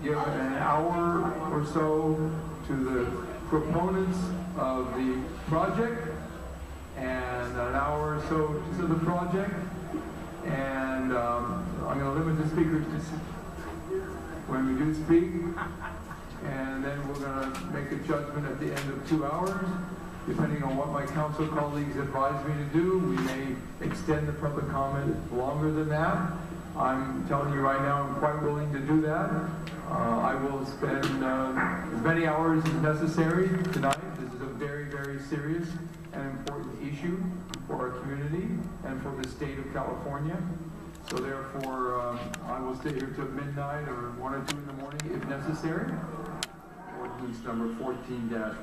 give an hour or so to the proponents of the project and an hour or so to the project. And I'm going to limit the speakers to when we do speak. And then we're going to make a judgment at the end of 2 hours. Depending on what my council colleagues advise me to do, we may extend the public comment longer than that. I'm telling you right now, I'm quite willing to do that. I will spend as many hours as necessary tonight. This is a very, very serious and important issue for our community and for the state of California. So therefore, I will stay here till midnight or 1 or 2 in the morning if necessary. Ordinance number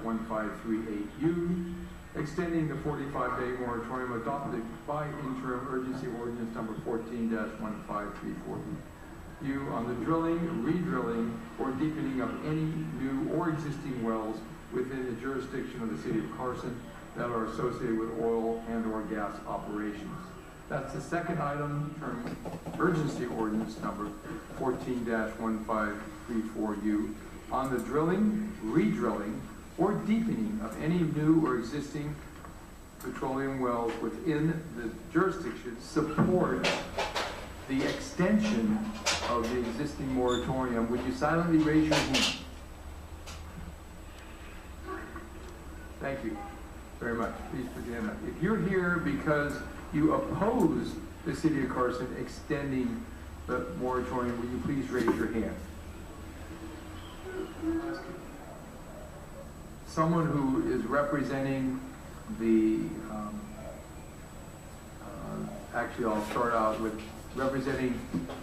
14-1538U, extending the 45-day moratorium adopted by interim urgency ordinance number 14-1534U on the drilling, redrilling, or deepening of any new or existing wells within the jurisdiction of the city of Carson that are associated with oil and or gas operations. That's the second item, urgency ordinance number 14-1534U on the drilling, redrilling, or deepening of any new or existing petroleum wells within the jurisdiction support the extension of the existing moratorium. Would you silently raise your hand? Thank you very much. Please put your hand up. If you're here because you oppose the city of Carson extending the moratorium, will you please raise your hand? Someone who is representing the, actually I'll start out with representing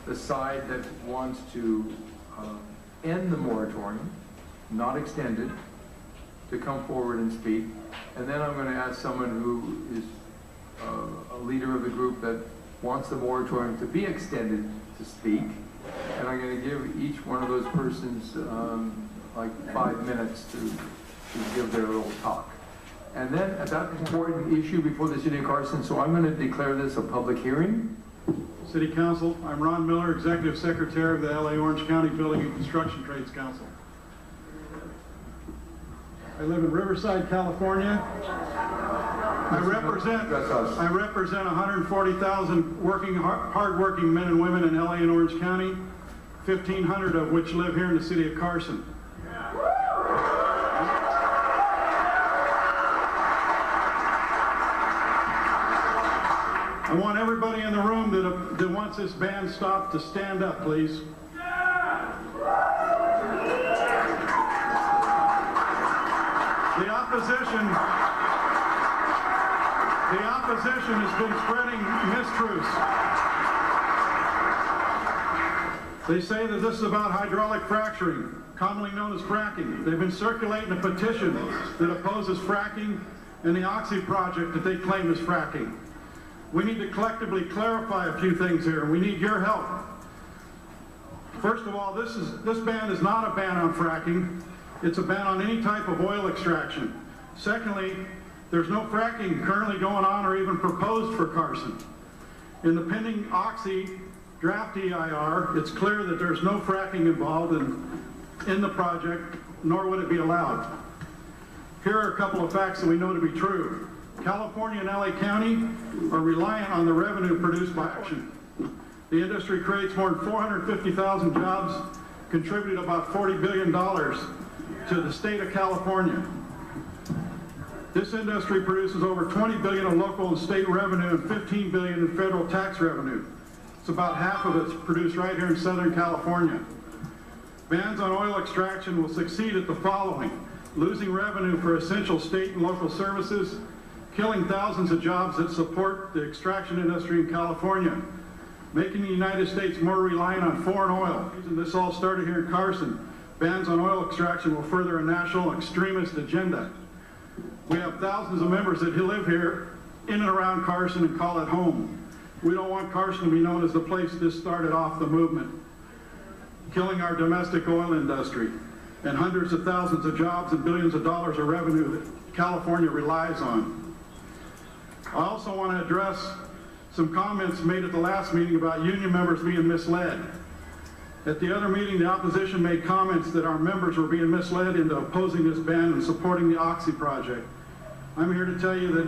the side that wants to end the moratorium, not extend it, to come forward and speak. And then I'm going to ask someone who is a leader of the group that wants the moratorium to be extended to speak. And I'm going to give each one of those persons like 5 minutes to give their little talk. And then at that important issue before the city of Carson, so I'm going to declare this a public hearing. City Council, I'm Ron Miller, Executive Secretary of the LA Orange County Building and Construction Trades Council. I live in Riverside, California. I represent 140,000 hard-working men and women in LA and Orange County, 1,500 of which live here in the city of Carson. I want everybody in the room that wants this ban stopped to stand up, please. The opposition has been spreading mistruths. They say that this is about hydraulic fracturing, commonly known as fracking. They've been circulating a petition that opposes fracking and the Oxy project that they claim is fracking. We need to collectively clarify a few things here, and we need your help. First of all, this ban is not a ban on fracking. It's a ban on any type of oil extraction. Secondly, there's no fracking currently going on or even proposed for Carson. In the pending Oxy draft EIR, it's clear that there's no fracking involved in the project, nor would it be allowed. Here are a couple of facts that we know to be true. California and LA County are reliant on the revenue produced by action. The industry creates more than 450,000 jobs, contributed about $40 billion to the state of California. This industry produces over $20 billion of local and state revenue and $15 billion in federal tax revenue. It's about half of it's produced right here in Southern California. Bans on oil extraction will succeed at the following: losing revenue for essential state and local services, killing thousands of jobs that support the extraction industry in California, making the United States more reliant on foreign oil. And this all started here in Carson. Bans on oil extraction will further a national extremist agenda. We have thousands of members that live here in and around Carson and call it home. We don't want Carson to be known as the place this started off the movement, killing our domestic oil industry and hundreds of thousands of jobs and billions of dollars of revenue that California relies on. I also want to address some comments made at the last meeting about union members being misled. At the other meeting, the opposition made comments that our members were being misled into opposing this ban and supporting the Oxy project. I'm here to tell you that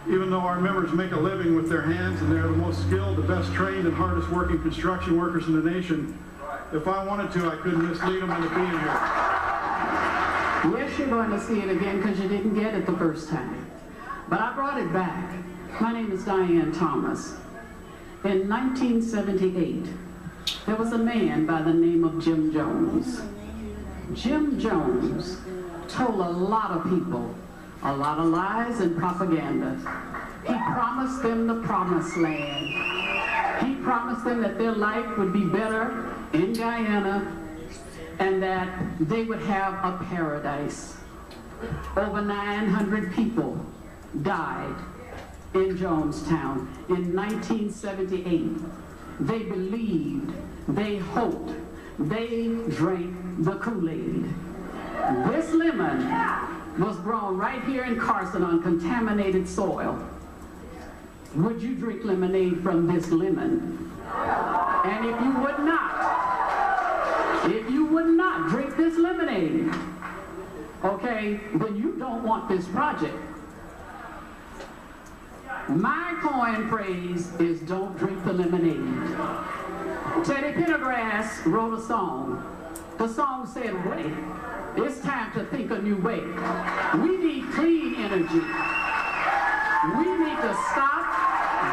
even though our members make a living with their hands and they're the most skilled, the best trained, and hardest working construction workers in the nation, if I wanted to, I could mislead them into being here. Yes, you're going to see it again because you didn't get it the first time. But I brought it back. My name is Diane Thomas. In 1978, there was a man by the name of Jim Jones. Jim Jones told a lot of people a lot of lies and propaganda. He promised them the promised land. He promised them that their life would be better in Guyana and that they would have a paradise. Over 900 people died in Jonestown in 1978. They believed, they hoped, they drank the Kool-Aid. This lemon was grown right here in Carson on contaminated soil. Would you drink lemonade from this lemon? And if you would not drink this lemonade, okay, then you don't want this project. My coin phrase is don't drink the lemonade. Teddy Pendergrass wrote a song. The song said, wait, it's time to think a new way. We need clean energy. We need to stop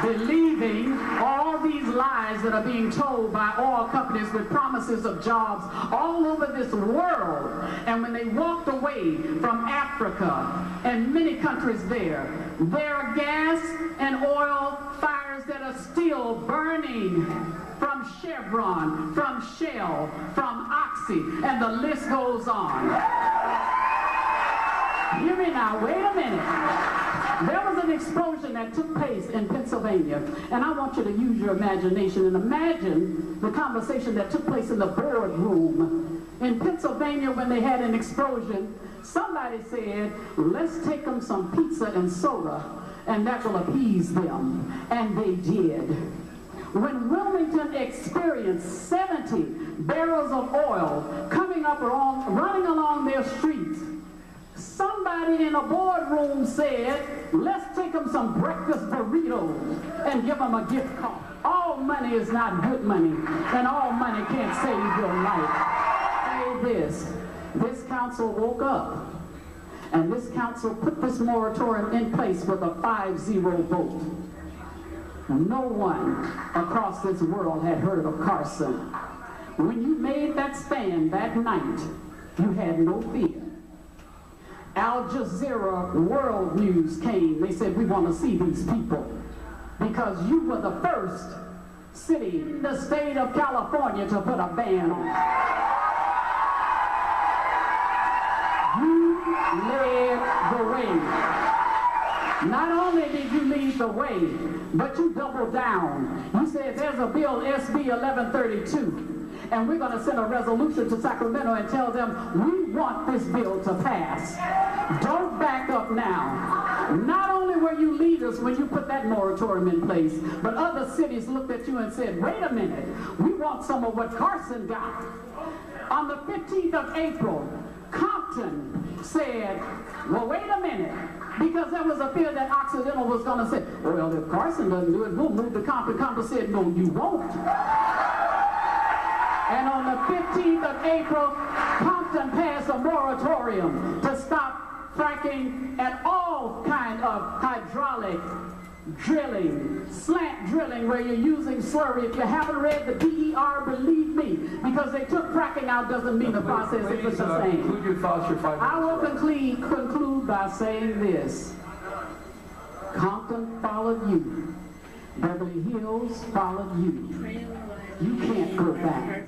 believing all these lies that are being told by oil companies with promises of jobs all over this world. And when they walked away from Africa and many countries there are gas and oil fires that are still burning from Chevron, from Shell, from Oxy, and the list goes on. Hear me now, wait a minute. There was an explosion that took place in Pennsylvania, and I want you to use your imagination and imagine the conversation that took place in the boardroom. In Pennsylvania, when they had an explosion, somebody said, let's take them some pizza and soda, and that will appease them. And they did. When Wilmington experienced 70 barrels of oil coming up running along their streets, somebody in a boardroom said, let's take them some breakfast burritos and give them a gift card. All money is not good money, and all money can't save your life. Say this council woke up, and this council put this moratorium in place with a 5-0 vote. No one across this world had heard of Carson. When you made that stand that night, you had no fear. Al Jazeera World News came. They said, we want to see these people because you were the first city in the state of California to put a ban on it. You led the way. Not only did you lead the way, but you doubled down. You said there's a bill, SB 1132, and we're going to send a resolution to Sacramento and tell them we want this bill to pass. Don't back up now. Not only were you leaders when you put that moratorium in place, but other cities looked at you and said, wait a minute, we want some of what Carson got. On the 15th of April, Compton said, well, wait a minute, because there was a fear that Occidental was going to say, well, if Carson doesn't do it, we'll move to Compton. Compton said, no, you won't. And on the 15th of April, Compton passed a moratorium to stop fracking at all kind of hydraulic drilling, slant drilling, where you're using slurry. If you haven't read the DER, believe me, because they took fracking out doesn't mean the process is the same. Conclude your thoughts, your 5 minutes. I will conclude by saying this. Compton followed you. Beverly Hills followed you. You can't go back.